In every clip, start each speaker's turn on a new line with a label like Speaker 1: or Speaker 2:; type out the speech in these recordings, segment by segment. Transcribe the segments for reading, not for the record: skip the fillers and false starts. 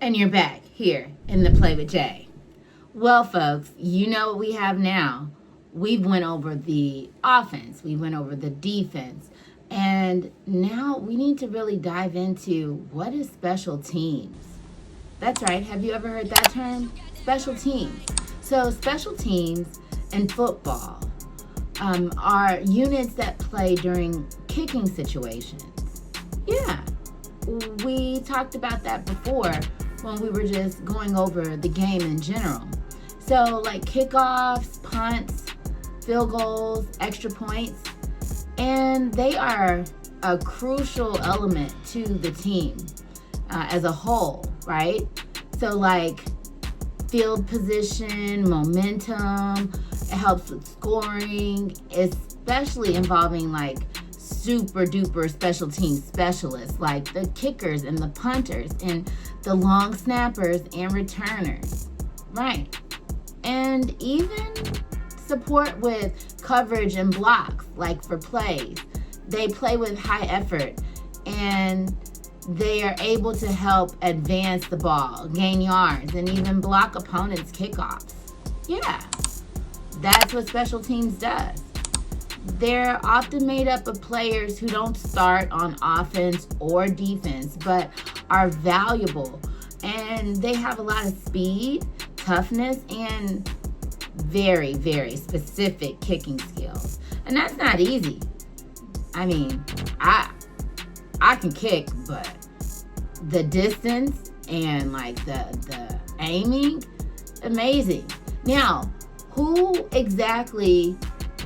Speaker 1: And you're back here in the Play with Jay. Well, folks, you know what we have now. We've went over the offense. We went over the defense. And now we need to really dive into what is special teams. That's right. Have you ever heard that term? Special teams. So special teams in football are units that play during kicking situations. Yeah, we talked about that before when we were just going over the game in general. So like kickoffs, punts, field goals, extra points, and they are a crucial element to the team as a whole, right? So like field position, momentum, it helps with scoring, especially involving like super duper special team specialists like the kickers and the punters and the long snappers and returners, right? And even support with coverage and blocks, like for plays. They play with high effort and they are able to help advance the ball, gain yards, and even block opponents' kickoffs. Yeah, that's what special teams does. They're often made up of players who don't start on offense or defense, but are valuable. And they have a lot of speed, toughness, and very, very specific kicking skills. And that's not easy. I mean, I can kick, but the distance and like the aiming, amazing. Now, who exactly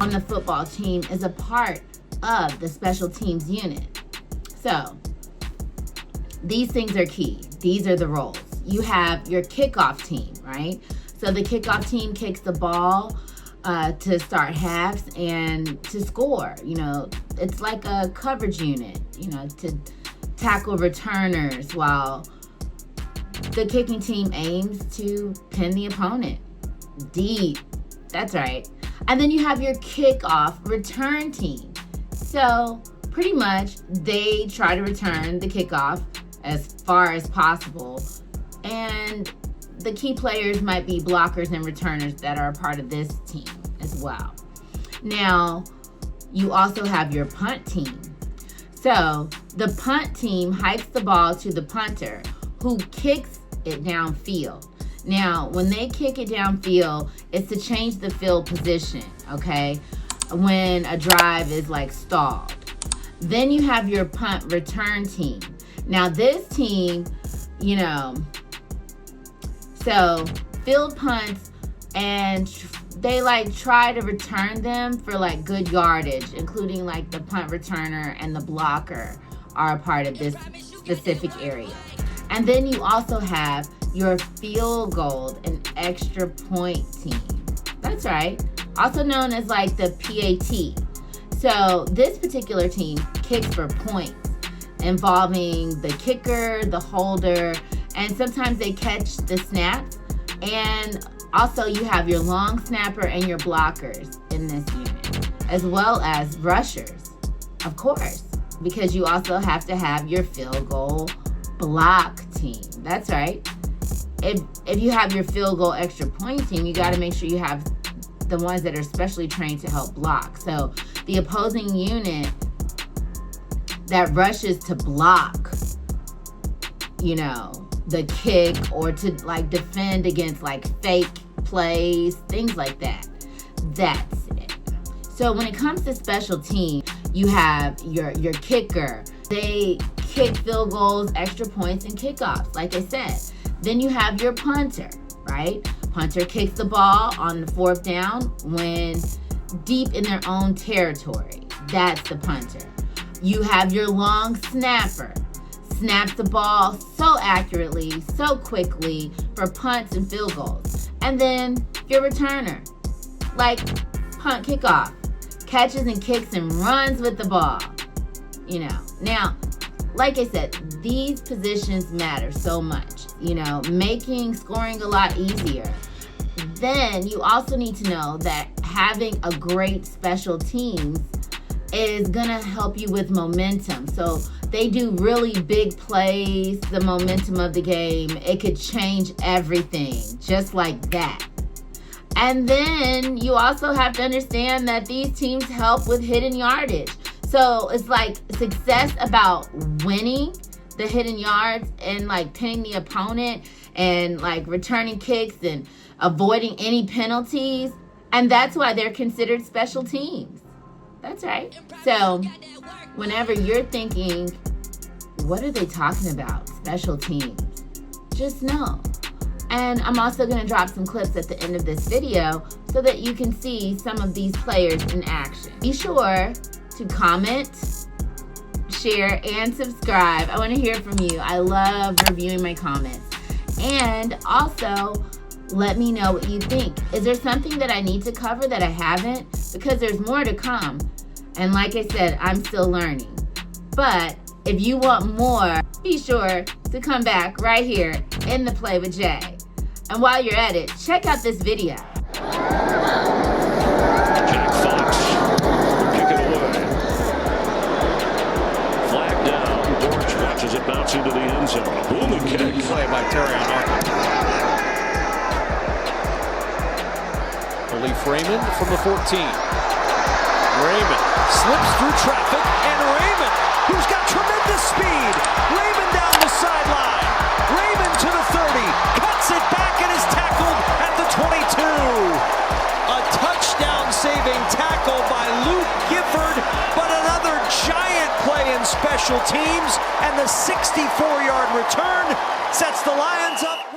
Speaker 1: on the football team is a part of the special teams unit? So, these things are key. These are the roles. You have your kickoff team, right? So the kickoff team kicks the ball to start halves and to score. You know, it's like a coverage unit, you know, to tackle returners while the kicking team aims to pin the opponent. Deep. That's right. And then you have your kickoff return team. So pretty much they try to return the kickoff as far as possible. And the key players might be blockers and returners that are a part of this team as well. Now, you also have your punt team. So the punt team hikes the ball to the punter who kicks it downfield. Now, when they kick it downfield, it's to change the field position, okay? When a drive is like stalled. Then you have your punt return team. Now, this team, you know, so field punts, and they like try to return them for like good yardage, including like the punt returner and the blocker are a part of this specific area. And then you also have your field goal and extra point team. That's right. Also known as like the PAT. So this particular team kicks for points involving the kicker, the holder, and sometimes they catch the snaps. And also you have your long snapper and your blockers in this unit, as well as rushers, of course, because you also have to have your field goal block team. That's right. If you have your field goal extra point team, you got to make sure you have the ones that are specially trained to help block. So the opposing unit that rushes to block, you know, the kick or to like defend against like fake plays, things like that. That's it. So when it comes to special team, you have your kicker. They kick field goals, extra points, and kickoffs, like I said. Then you have your punter, right? Punter kicks the ball on the fourth down when deep in their own territory. That's the punter. You have your long snapper. Snaps the ball so accurately, so quickly for punts and field goals. And then your returner, like punt kickoff, catches and kicks and runs with the ball. You know, now, like I said, these positions matter so much, you know, making scoring a lot easier. Then you also need to know that having a great special teams is gonna help you with momentum. So they do really big plays, the momentum of the game. It could change everything just like that. And then you also have to understand that these teams help with hidden yardage. So it's like success about winning the hidden yards and like pinning the opponent and like returning kicks and avoiding any penalties. And that's why they're considered special teams. That's right. So whenever you're thinking, what are they talking about? Special teams. Just know. And I'm also going to drop some clips at the end of this video so that you can see some of these players in action. Be sure to comment, share, and subscribe. I want to hear from you. I love reviewing my comments. And also, let me know what you think. Is there something that I need to cover that I haven't? Because there's more to come. And like I said, I'm still learning. But if you want more, be sure to come back right here in the Play with Jay. And while you're at it, check out this video.
Speaker 2: Jack Fox will kick it away. Flag down. Dortch watches it bounce into the end zone. A booming kick.
Speaker 3: Play by Terry on Arthur. Khalif Raymond from the 14. Raymond slips through traffic, and Raymond, who's got tremendous speed. Raymond down the sideline. Raymond to the 30. Cuts it back and is tackled at the 22. A touchdown-saving tackle by Luke Gifford, but another giant play in special teams, and the 64-yard return sets the Lions up.